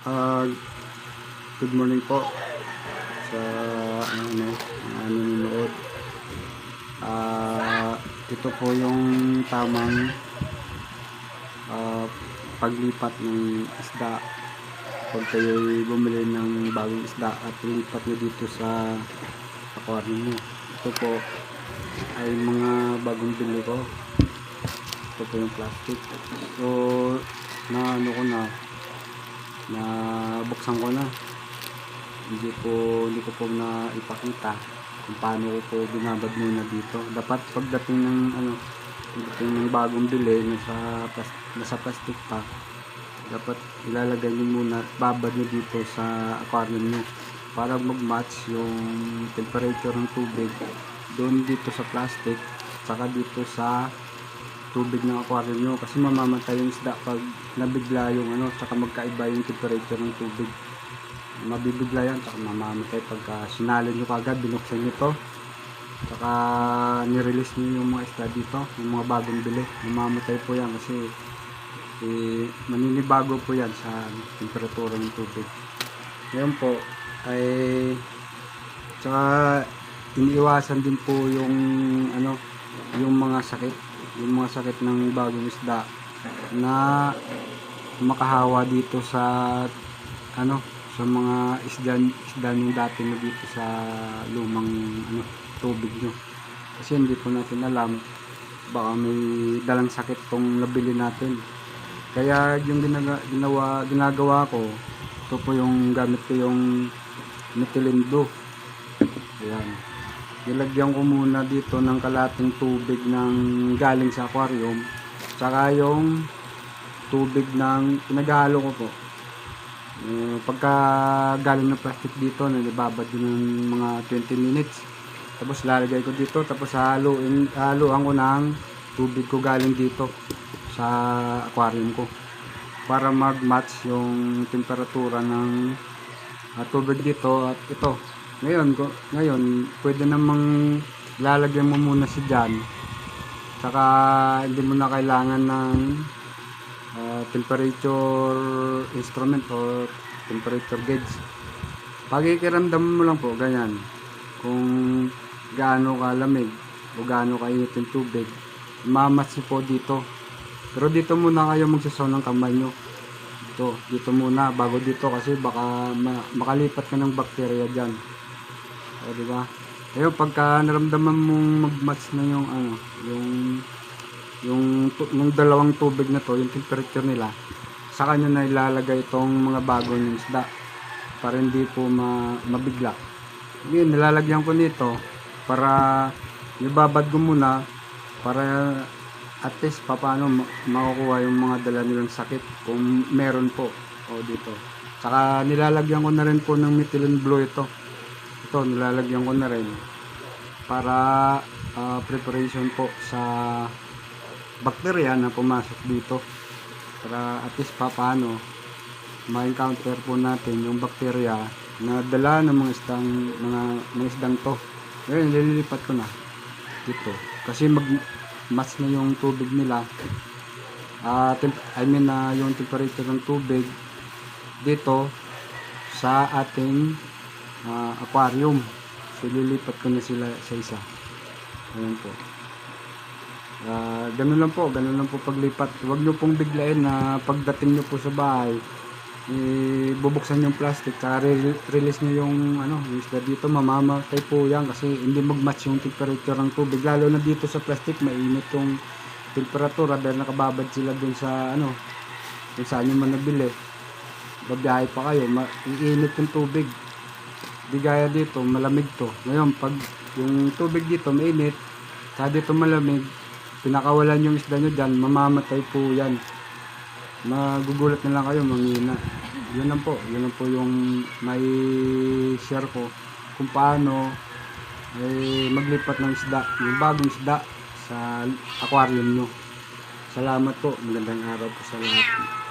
Ah, Good morning po sa nanonood. Ito po yung tamang ah, paglipat ng isda. Pag kayo'y bumili ng bagong isda at lipat nyo dito sa aquarium nyo. Ito po ay mga bagong bili ko. Ito po yung plastic. So, ano ko na buksan ko na. Hindi ko po na ipakita kung paano ko po binabad muna dito. Dapat pagdating ng bagong bili nasa plastic pa, dapat ilalagay niyo muna at babad niyo dito sa aquarium niyo para mag-match yung temperature ng tubig doon dito sa plastic saka dito sa tubig ng aquarium nyo, kasi mamamatay yung isda pag nabigla yung tsaka magkaiba yung temperature ng tubig. Mabibigla yan tsaka mamamatay pagka sinalo nyo kagad, binuksan nyo to tsaka nirelease nyo yung mga isda dito, yung mga bagong bili. Mamamatay po yan kasi maninibago po yan sa temperatura ng tubig. Ngayon po ay tsaka iniiwasan din po yung mga sakit ng bagong isda na makahawa dito sa sa mga isda yung dati na dito sa lumang tubig nyo, kasi hindi po natin alam, baka may dalang sakit tong nabili natin. Kaya yung ginagawa ko, ito po yung gamit ko, yung methylene blue. Ayan, nilagyan ko muna dito ng kalating tubig ng galing sa aquarium, tsaka yung tubig ng pinaghalo ko po. Pagka galing ng plastic dito, nilibabad din ng mga 20 minutes. Tapos lalagay ko dito, tapos haluan ko ng tubig ko galing dito sa aquarium ko para mag-match yung temperatura ng tubig dito at ito. Ngayon pwede namang lalagyan mo muna si dyan, saka hindi mo na kailangan ng temperature instrument o temperature gauge. Pakikiramdam mo lang po ganyan kung gaano kalamig o gaano kainit yung tubig, mamatch po dito. Pero dito muna kayo magsasaw ng kamay nyo. Dito muna bago dito, kasi baka makalipat ka ng bakterya dyan. O diba? Ngayon pagka naramdaman mong mag-match na yung dalawang tubig na to, yung temperature nila, saka nyo na ilalagay itong mga bagong isda para hindi po mabigla. Ngayon nilalagyan ko nito para ibabad ko muna para at least paano makukuha yung mga dala nilang sakit kung meron po dito. Saka nilalagyan ko na rin po ng methylene blue ito nilalagyan ko na rin para preparation po sa bakterya na pumasok dito, para at least paano ma-encounter po natin yung bakterya na dala ng mga isdang to. Ngayon nililipat ko na dito kasi mag-match na yung tubig nila, yung temperature ng tubig dito sa ating aquarium. So lilipat ko na sila sa isa. Ayan po. Ganun lang po paglipat. Huwag nyo pong biglain na pagdating nyo po sa bahay, bubuksan yung plastic, saka release nyo yung isda dito, mamamatay po yan kasi hindi mag-match yung temperature ng tubig. Lalo na dito sa plastic, mainit yung temperatura dahil nakababad sila dun sa kung saan nyo man nabili. Babiyahe pa kayo, iinit yung tubig. Di gaya dito, malamig to. Ngayon pag yung tubig dito mainit, saka dito malamig, pinakawalan yung isda nyo dyan, mamamatay po yan. Magugulat na lang kayo, manghina. Yun lang po yung may share ko kung paano maglipat ng isda, yung bagong isda sa aquarium nyo. Salamat po, magandang araw po sa lahat.